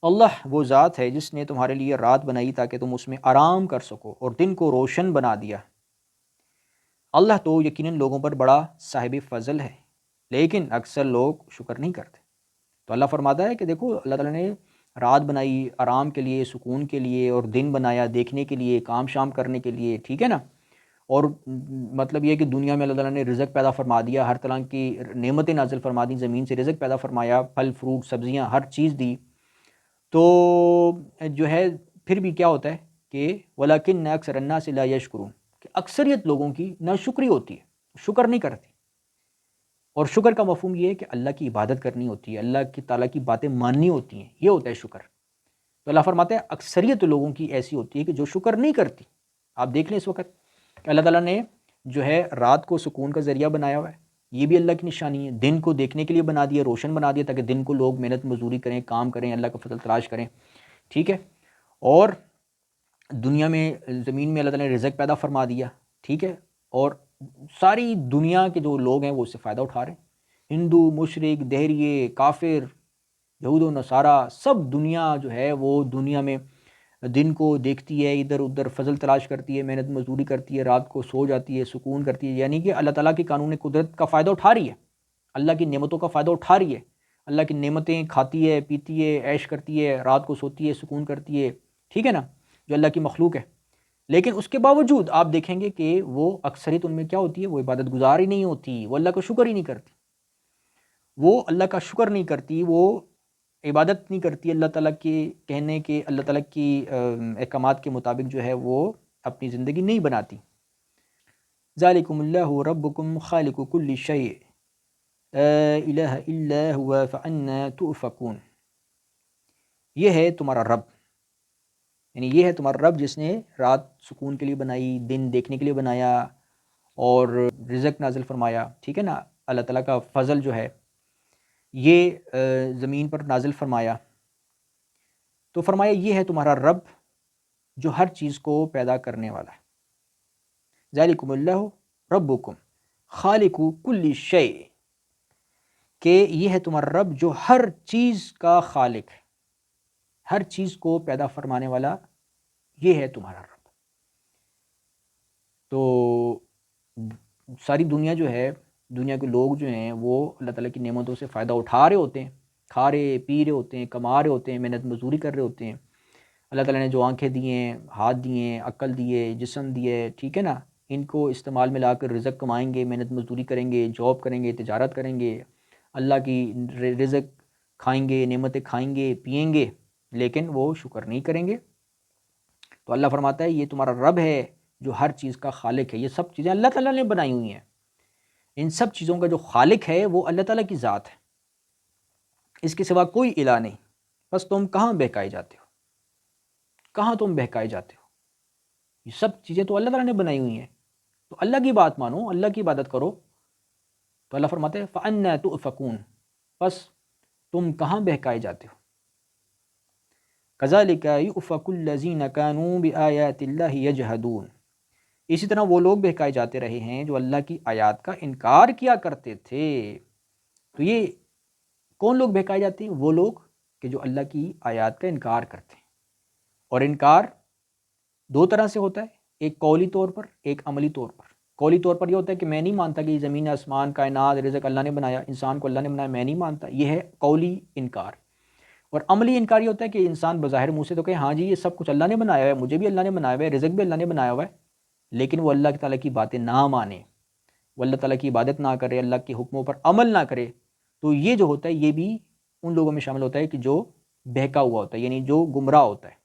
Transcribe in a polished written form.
اللہ وہ ذات ہے جس نے تمہارے لیے رات بنائی تاکہ تم اس میں آرام کر سکو اور دن کو روشن بنا دیا۔ اللہ تو یقیناً لوگوں پر بڑا صاحب فضل ہے، لیکن اکثر لوگ شکر نہیں کرتے۔ تو اللہ فرماتا ہے کہ دیکھو، اللہ تعالیٰ نے رات بنائی آرام کے لیے، سکون کے لیے، اور دن بنایا دیکھنے کے لیے، کام شام کرنے کے لیے، ٹھیک ہے نا۔ اور مطلب یہ کہ دنیا میں اللہ تعالیٰ نے رزق پیدا فرما دیا، ہر طرح کی نعمتیں نازل فرما دی، زمین سے رزق پیدا فرمایا، پھل فروٹ سبزیاں ہر چیز دی۔ تو جو ہے پھر بھی کیا ہوتا ہے کہ وَلَكِنَّ أَكْثَرَ النَّاسِ لَا يَشْكُرُونَ، کہ اکثریت لوگوں کی ناشکری ہوتی ہے، شکر نہیں کرتی۔ اور شکر کا مفہوم یہ ہے کہ اللہ کی عبادت کرنی ہوتی ہے، اللہ کی تعالیٰ کی باتیں ماننی ہوتی ہیں، یہ ہوتا ہے شکر۔ تو اللہ فرماتا ہے اکثریت لوگوں کی ایسی ہوتی ہے کہ جو شکر نہیں کرتی۔ آپ دیکھ لیں اس وقت اللہ تعالیٰ نے جو ہے رات کو سکون کا ذریعہ بنایا ہوا ہے، یہ بھی اللہ کی نشانی ہے۔ دن کو دیکھنے کے لیے بنا دیا، روشن بنا دیا، تاکہ دن کو لوگ محنت مزدوری کریں، کام کریں، اللہ کا فضل تلاش کریں، ٹھیک ہے۔ اور دنیا میں زمین میں اللہ تعالیٰ نے رزق پیدا فرما دیا، ٹھیک ہے۔ اور ساری دنیا کے جو لوگ ہیں وہ اس سے فائدہ اٹھا رہے ہیں، ہندو، مشرک، دہریے، کافر، یہود و نصارہ، سب دنیا جو ہے وہ دنیا میں دن کو دیکھتی ہے، ادھر ادھر فضل تلاش کرتی ہے، محنت مزدوری کرتی ہے، رات کو سو جاتی ہے، سکون کرتی ہے، یعنی کہ اللہ تعالیٰ کی قانون قدرت کا فائدہ اٹھا رہی ہے، اللہ کی نعمتوں کا فائدہ اٹھا رہی ہے، اللہ کی نعمتیں کھاتی ہے، پیتی ہے، عیش کرتی ہے، رات کو سوتی ہے، سکون کرتی ہے، ٹھیک ہے نا، جو اللہ کی مخلوق ہے۔ لیکن اس کے باوجود آپ دیکھیں گے کہ وہ اکثریت ان میں کیا ہوتی ہے، وہ عبادت گزار ہی نہیں ہوتی، وہ اللہ کا شکر ہی نہیں کرتی، وہ اللہ کا شکر نہیں کرتی، وہ عبادت نہیں کرتی، اللہ تعالیٰ کے کہنے کے، اللہ تعالیٰ کی احکامات کے مطابق جو ہے وہ اپنی زندگی نہیں بناتی۔ ذالکم اللہ ربکم خالق کل شیء لا الہ الا هو فانا تؤفکون، یہ ہے تمہارا رب، یعنی یہ ہے تمہارا رب جس نے رات سکون کے لیے بنائی، دن دیکھنے کے لیے بنایا، اور رزق نازل فرمایا، ٹھیک ہے نا۔ اللہ تعالیٰ کا فضل جو ہے یہ زمین پر نازل فرمایا، تو فرمایا یہ ہے تمہارا رب جو ہر چیز کو پیدا کرنے والا ہے۔ ذالکم اللہ ربکم خالق کل شیء، کہ یہ ہے تمہارا رب جو ہر چیز کا خالق ہے، ہر چیز کو پیدا فرمانے والا، یہ ہے تمہارا رب۔ تو ساری دنیا جو ہے، دنیا کے لوگ جو ہیں وہ اللہ تعالیٰ کی نعمتوں سے فائدہ اٹھا رہے ہوتے ہیں، کھا رہے پی رہے ہوتے ہیں، کما رہے ہوتے ہیں، محنت مزدوری کر رہے ہوتے ہیں۔ اللہ تعالیٰ نے جو آنکھیں دی ہیں، ہاتھ دیے، عقل دیے، جسم دیے، ٹھیک ہے نا، ان کو استعمال میں لا کر رزق کمائیں گے، محنت مزدوری کریں گے، جاب کریں گے، تجارت کریں گے، اللہ کی رزق کھائیں گے، نعمتیں کھائیں گے، پئیں گے، لیکن وہ شکر نہیں کریں گے۔ تو اللہ فرماتا ہے یہ تمہارا رب ہے جو ہر چیز کا خالق ہے۔ یہ سب چیزیں اللہ تعالیٰ نے بنائی ہوئی ہیں، ان سب چیزوں کا جو خالق ہے وہ اللہ تعالیٰ کی ذات ہے، اس کے سوا کوئی الہ نہیں۔ بس تم کہاں بہکائے جاتے ہو، کہاں تم بہکائے جاتے ہو؟ یہ سب چیزیں تو اللہ تعالیٰ نے بنائی ہوئی ہیں، تو اللہ کی بات مانو، اللہ کی عبادت کرو۔ تو اللہ فرماتے ہیں فَأَنَّىٰ تُؤْفَكُونَ، بس تم کہاں بہکائے جاتے ہو۔ كَذَلِكَ يُؤْفَكُ الَّذِينَ كَانُوا بِآيَاتِ اللَّهِ يَجْحَدُونَ، اسی طرح وہ لوگ بہکائے جاتے رہے ہیں جو اللہ کی آیات کا انکار کیا کرتے تھے۔ تو یہ کون لوگ بہکائے جاتے ہیں؟ وہ لوگ کہ جو اللہ کی آیات کا انکار کرتے ہیں۔ اور انکار دو طرح سے ہوتا ہے، ایک قولی طور پر، ایک عملی طور پر۔ قولی طور پر یہ ہوتا ہے کہ میں نہیں مانتا کہ یہ زمین آسمان کائنات رزق اللہ نے بنایا، انسان کو اللہ نے بنایا، میں نہیں مانتا، یہ ہے قولی انکار۔ اور عملی انکار یہ ہوتا ہے کہ انسان بظاہر منہ سے تو کہے ہاں جی یہ سب کچھ اللہ نے بنایا ہے، مجھے بھی اللہ نے بنایا ہوا ہے، رزق بھی اللہ نے بنایا ہوا ہے، لیکن وہ اللہ تعالیٰ کی باتیں نہ مانے، وہ اللہ تعالیٰ کی عبادت نہ کرے، اللہ کے حکموں پر عمل نہ کرے، تو یہ جو ہوتا ہے یہ بھی ان لوگوں میں شامل ہوتا ہے کہ جو بہکا ہوا ہوتا ہے، یعنی جو گمراہ ہوتا ہے۔